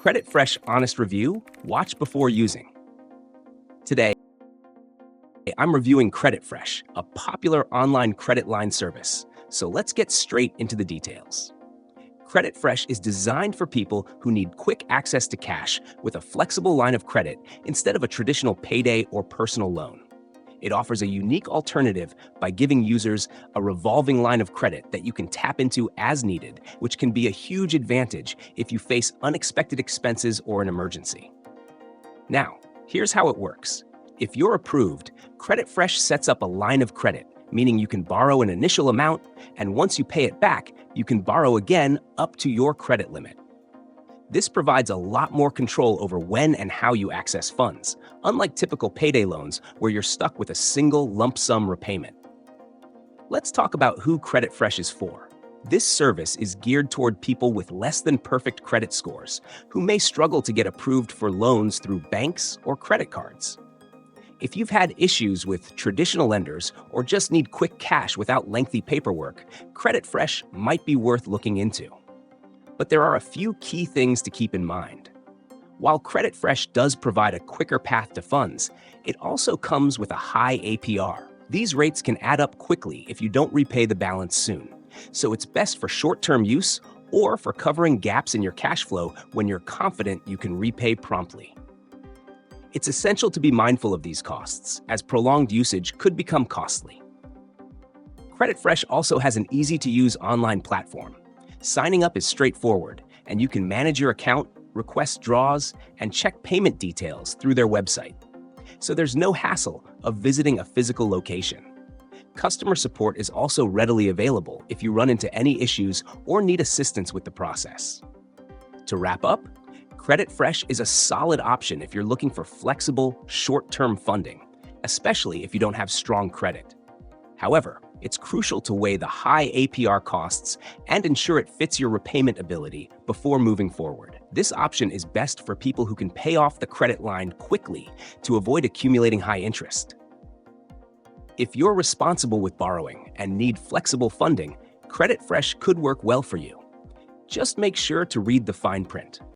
CreditFresh Honest Review, watch before using. Today, I'm reviewing CreditFresh, a popular online credit line service. So let's get straight into the details. CreditFresh is designed for people who need quick access to cash with a flexible line of credit instead of a traditional payday or personal loan. It offers a unique alternative by giving users a revolving line of credit that you can tap into as needed, which can be a huge advantage if you face unexpected expenses or an emergency. Now, here's how it works. If you're approved, CreditFresh sets up a line of credit, meaning you can borrow an initial amount, and once you pay it back, you can borrow again up to your credit limit. This provides a lot more control over when and how you access funds, unlike typical payday loans where you're stuck with a single lump sum repayment. Let's talk about who CreditFresh is for. This service is geared toward people with less than perfect credit scores who may struggle to get approved for loans through banks or credit cards. If you've had issues with traditional lenders or just need quick cash without lengthy paperwork, CreditFresh might be worth looking into. But there are a few key things to keep in mind. While CreditFresh does provide a quicker path to funds, it also comes with a high APR. These rates can add up quickly if you don't repay the balance soon, so it's best for short-term use or for covering gaps in your cash flow when you're confident you can repay promptly. It's essential to be mindful of these costs, as prolonged usage could become costly. CreditFresh also has an easy-to-use online platform. Signing up is straightforward, and you can manage your account, request draws, and check payment details through their website. So there's no hassle of visiting a physical location. Customer support is also readily available if you run into any issues or need assistance with the process. To wrap up, CreditFresh is a solid option if you're looking for flexible, short-term funding, especially if you don't have strong credit. However, it's crucial to weigh the high APR costs and ensure it fits your repayment ability before moving forward. This option is best for people who can pay off the credit line quickly to avoid accumulating high interest. If you're responsible with borrowing and need flexible funding, CreditFresh could work well for you. Just make sure to read the fine print.